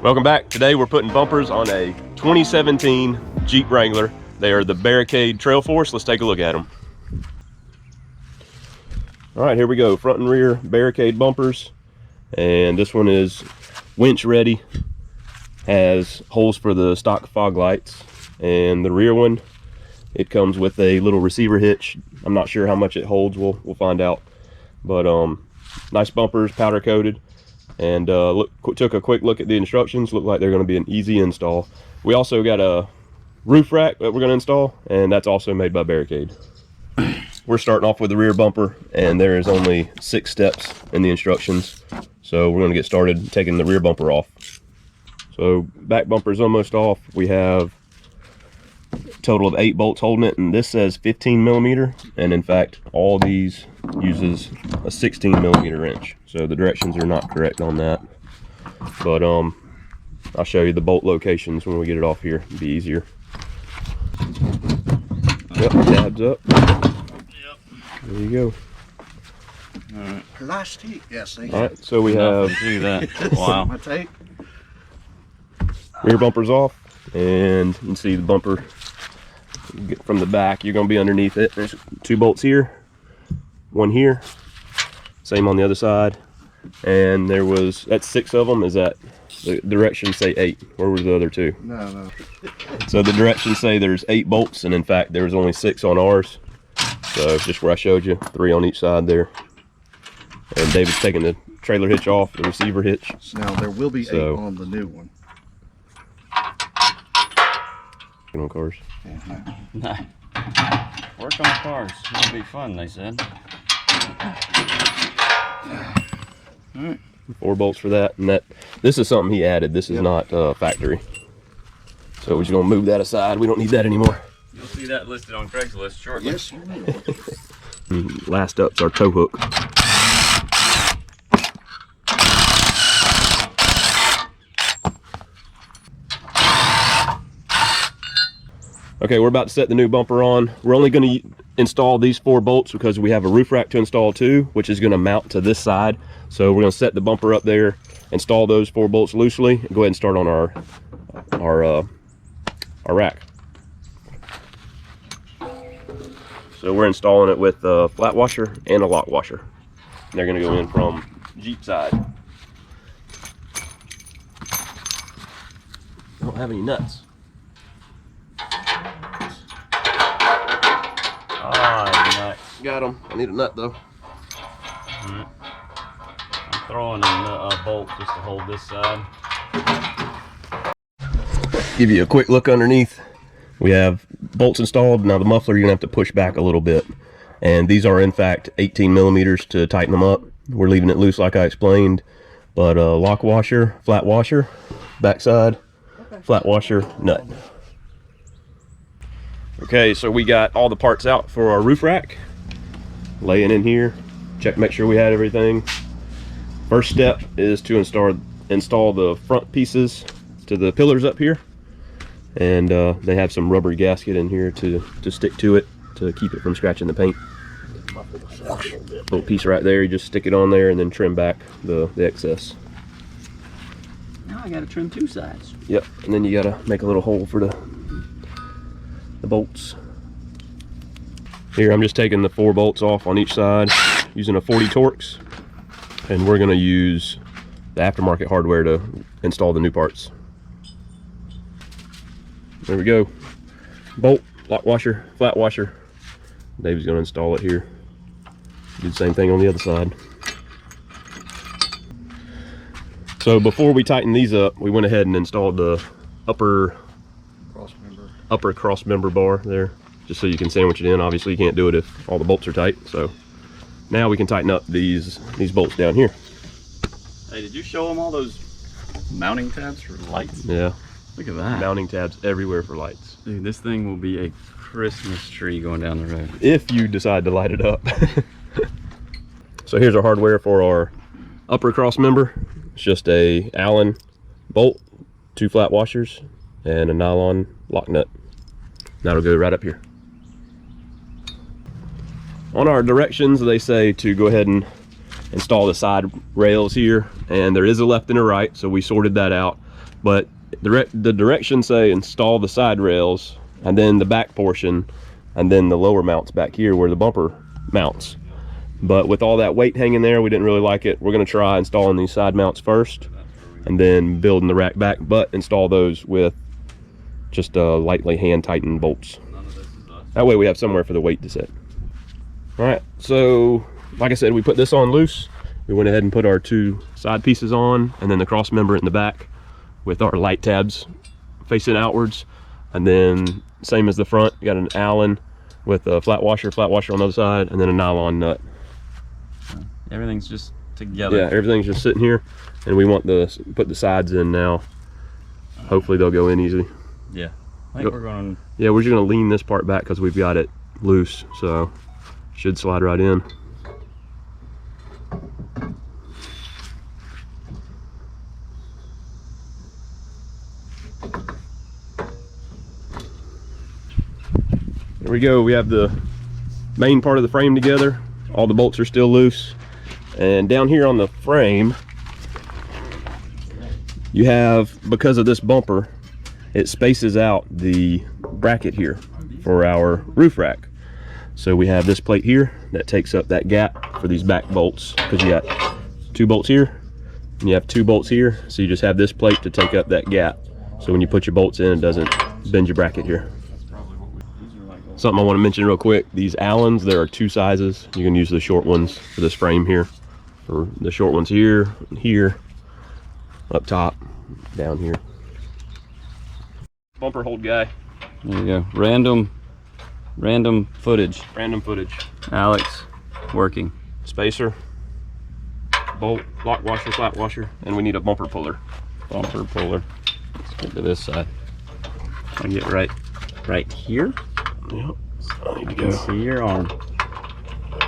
Welcome back. Today we're putting bumpers on a 2017 Jeep Wrangler. They are the Barricade Trail Force. Let's take a look at them. All right, here we go. Front and rear Barricade bumpers. And this one is winch ready. Has holes for the stock fog lights. And the rear one, it comes with a little receiver hitch. I'm not sure how much it holds. We'll find out. But nice bumpers, powder coated. And took a quick look at the instructions. Look like they're going to be an easy install. We also got a roof rack that we're going to install, and that's also made by Barricade. We're starting off with the rear bumper, and there is only 6 steps in the instructions. So we're going to get started taking the rear bumper off. So back bumper is almost off. We have a total of 8 bolts holding it, and this says 15 millimeter, and in fact all these uses a 16 millimeter wrench. So the directions are not correct on that, but I'll show you the bolt locations when we get it off here. It'll be easier. Yep, tabs up. Yep. There you go. All right. Plastic. Yes. All right. So we have do that. Wow. My tape. Rear bumper's off, and you can see the bumper from the back. You're going to be underneath it. There's 2 bolts here, 1 here, same on the other side, and that's 6 of them. Is that the directions say 8? Where were the other 2? No. So the directions say there's 8 bolts, and in fact there's only 6 on ours. So just where I showed you, 3 on each side there. And David's taking the trailer hitch off, the receiver hitch. Now there will be 8 on the new one. On cars. No. Work on cars. It'll be fun, they said. All right. 4 bolts for that, and this is something he added. This is not factory. So we're just gonna move that aside. We don't need that anymore. You'll see that listed on Craigslist shortly. Yes, you will. Last up's our tow hook. Okay, we're about to set the new bumper on. We're only going to install these 4 bolts because we have a roof rack to install too, which is going to mount to this side. So we're going to set the bumper up there, install those 4 bolts loosely, and go ahead and start on our rack. So we're installing it with a flat washer and a lock washer. They're going to go in from Jeep side. I don't have any nuts. Got them. I need a nut though. I'm throwing a bolt just to hold this side. Give you a quick look underneath. We have bolts installed. Now the muffler you're gonna have to push back a little bit, and these are in fact 18 millimeters to tighten them up. We're leaving it loose like I explained, but lock washer, flat washer, backside, flat washer, nut. Okay, so we got all the parts out for our roof rack. Laying in here, make sure we had everything. First step is to install the front pieces to the pillars up here, and they have some rubber gasket in here to stick to it to keep it from scratching the paint. Little piece right there, you just stick it on there and then trim back the excess. Now I gotta trim 2 sides. Yep, and then you gotta make a little hole for the bolts. Here I'm just taking the 4 bolts off on each side using a 40 Torx, and we're going to use the aftermarket hardware to install the new parts. There we go. Bolt, lock washer, flat washer. Dave's going to install it here. Do the same thing on the other side. So before we tighten these up, we went ahead and installed the upper cross member bar there, just so you can sandwich it in. Obviously you can't do it if all the bolts are tight, so now we can tighten up these bolts down here. Hey, did you show them all those mounting tabs for lights? Yeah, Look at that. mounting tabs everywhere for lights. Dude, this thing will be a Christmas tree going down the road. If you decide to light it up. So here's our hardware for our upper cross member. It's just a Allen bolt, 2 flat washers, and a nylon lock nut. That'll go right up here. On our directions, they say to go ahead and install the side rails here, and there is a left and a right, so we sorted that out. But the directions say install the side rails and then the back portion and then the lower mounts back here where the bumper mounts. But with all that weight hanging there, we didn't really like it. We're going to try installing these side mounts first and then building the rack back, but install those with just lightly hand tightened bolts. That way we have somewhere for the weight to sit. All right, so like I said, we put this on loose. We went ahead and put our 2 side pieces on, and then the cross member in the back with our light tabs facing outwards. And then same as the front, you got an Allen with a flat washer on the other side, and then a nylon nut. Everything's just together. Yeah, everything's just sitting here, and we want to put the sides in now. Hopefully they'll go in easy. Yeah, I think we're going. Yeah, we're just gonna lean this part back because we've got it loose, so should slide right in. There we go. We have the main part of the frame together. All the bolts are still loose. And down here on the frame, you have, because of this bumper, it spaces out the bracket here for our roof rack. So we have this plate here that takes up that gap for these back bolts, because you got 2 bolts here and you have 2 bolts here. So you just have this plate to take up that gap. So when you put your bolts in, it doesn't bend your bracket here. Something I want to mention real quick, these Allens, there are 2 sizes. You can use the short ones for this frame here, or the short ones here, here, up top, down here. Bumper hold guy. There you go. Random footage. Random footage. Alex working. Spacer, bolt, lock washer, flat washer, and we need a bumper puller. Bumper puller. Let's get to this side. I get right here. Yep. I need to You can see your arm.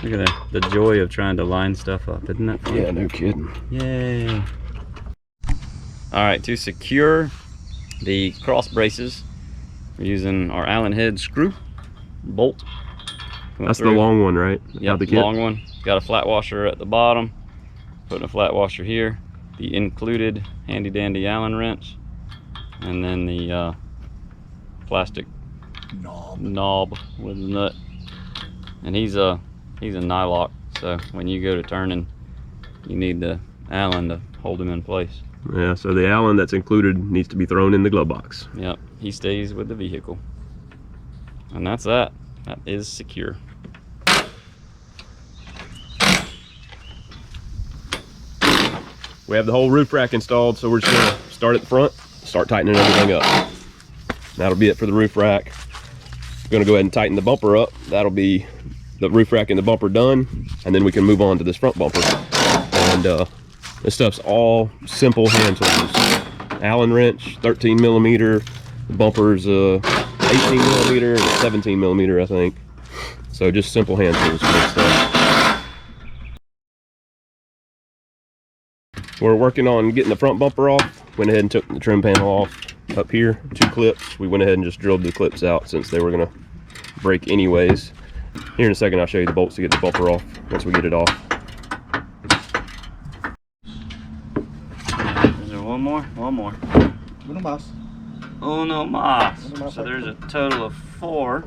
Look at that. The joy of trying to line stuff up. Isn't that fun? Yeah, no kidding. Yay. All right, to secure the cross braces, we're using our Allen head screw bolt. That's the long one, right? Yeah, the long one. Got a flat washer at the bottom. Putting a flat washer here. The included handy dandy Allen wrench, and then the plastic knob with a nut. And he's a nylock, so when you go to turning, you need the Allen to hold him in place. Yeah, so the Allen that's included needs to be thrown in the glove box. Yep, he stays with the vehicle. And that's that. That is secure. We have the whole roof rack installed, so we're just gonna start at the front, start tightening everything up. That'll be it for the roof rack. We're gonna go ahead and tighten the bumper up. That'll be the roof rack and the bumper done, and then we can move on to this front bumper. And this stuff's all simple hand tools. Allen wrench, 13 millimeter. The bumper's 18 millimeter and 17 millimeter, I think. So just simple hand tools for this stuff. We're working on getting the front bumper off. Went ahead and took the trim panel off up here, 2 clips. We went ahead and just drilled the clips out since they were gonna break anyways. Here in a second, I'll show you the bolts to get the bumper off once we get it off. Is there one more? One more. Uno más. Uno más. So there's a total of 4.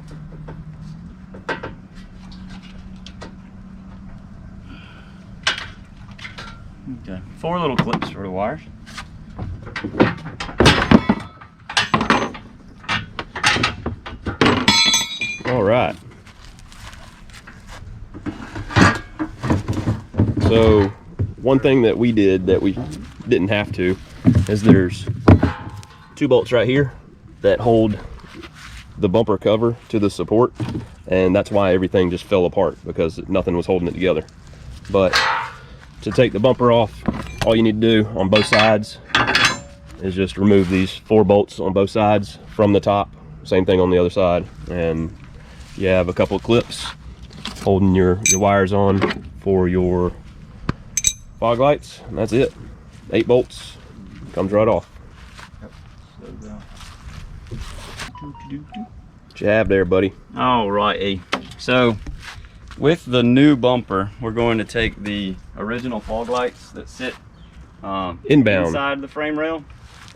Okay, 4 little clips for the wires. All right. So one thing that we did that we didn't have to is there's 2 bolts right here that hold the bumper cover to the support, and that's why everything just fell apart, because nothing was holding it together. But to take the bumper off, all you need to do on both sides is just remove these 4 bolts on both sides from the top. Same thing on the other side, and you have a couple of clips holding your wires on for your fog lights, and that's it. 8 bolts, comes right off. What you have there, buddy? All righty. So With the new bumper, we're going to take the original fog lights that sit inbound inside the frame rail,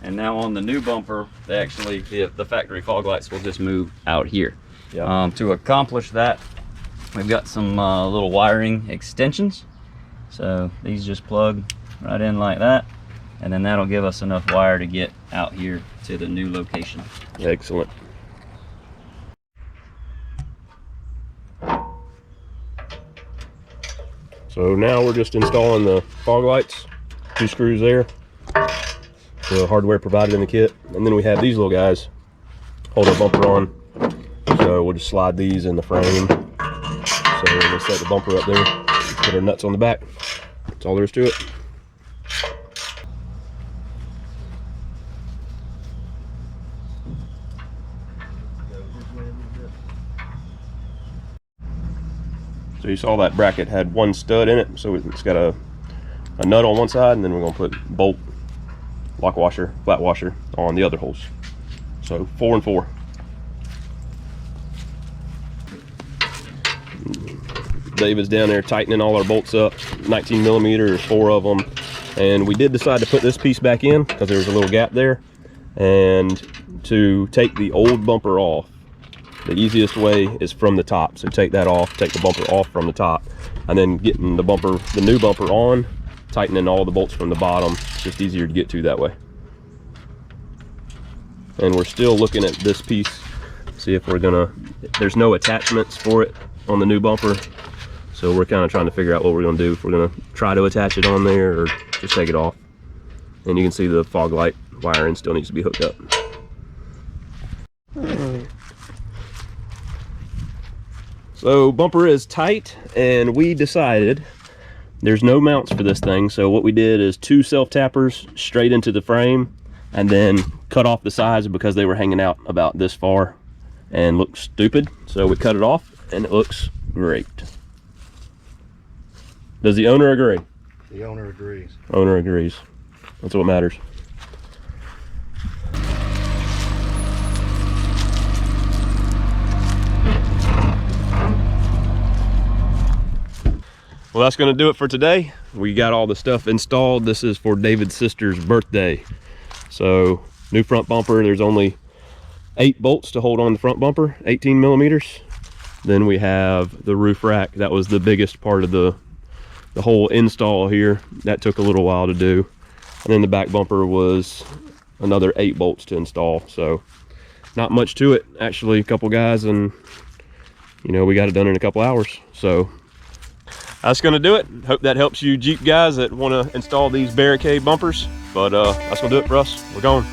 and now on the new bumper, they actually, the factory fog lights will just move out here. Yep. To accomplish that, we've got some little wiring extensions. So these just plug right in like that, and then that'll give us enough wire to get out here to the new location. Excellent. So now we're just installing the fog lights, 2 screws there, the hardware provided in the kit, and then we have these little guys hold our bumper on. So we'll just slide these in the frame. So we'll set the bumper up there, put our nuts on the back. That's all there is to it. So you saw that bracket had 1 stud in it, so it's got a nut on one side, and then we're going to put bolt, lock washer, flat washer on the other holes. So 4 and 4. David's down there tightening all our bolts up, 19 millimeter, 4 of them, and we did decide to put this piece back in because there was a little gap there. And to take the old bumper off, the easiest way is from the top. So take that off, take the bumper off from the top, and then getting the new bumper on, tightening all the bolts from the bottom. It's just easier to get to that way. And we're still looking at this piece, see if we're gonna, there's no attachments for it on the new bumper. So we're kind of trying to figure out what we're gonna do. If we're gonna try to attach it on there or just take it off. And you can see the fog light wiring still needs to be hooked up. So bumper is tight, and we decided there's no mounts for this thing. So what we did is 2 self-tappers straight into the frame, and then cut off the sides because they were hanging out about this far and looked stupid. So we cut it off, and it looks great. Does the owner agree? The owner agrees. Owner agrees. That's what matters. Well, that's going to do it for today. We got all the stuff installed. This is for David's sister's birthday. So, new front bumper. There's only 8 bolts to hold on the front bumper, 18 millimeters. Then we have the roof rack. That was the biggest part of the whole install here. That took a little while to do. And then the back bumper was another 8 bolts to install. So, not much to it. Actually, a couple guys, and you know, we got it done in a couple hours. So, that's going to do it. Hope that helps you Jeep guys that want to install these Barricade bumpers. But that's going to do it for us. We're going.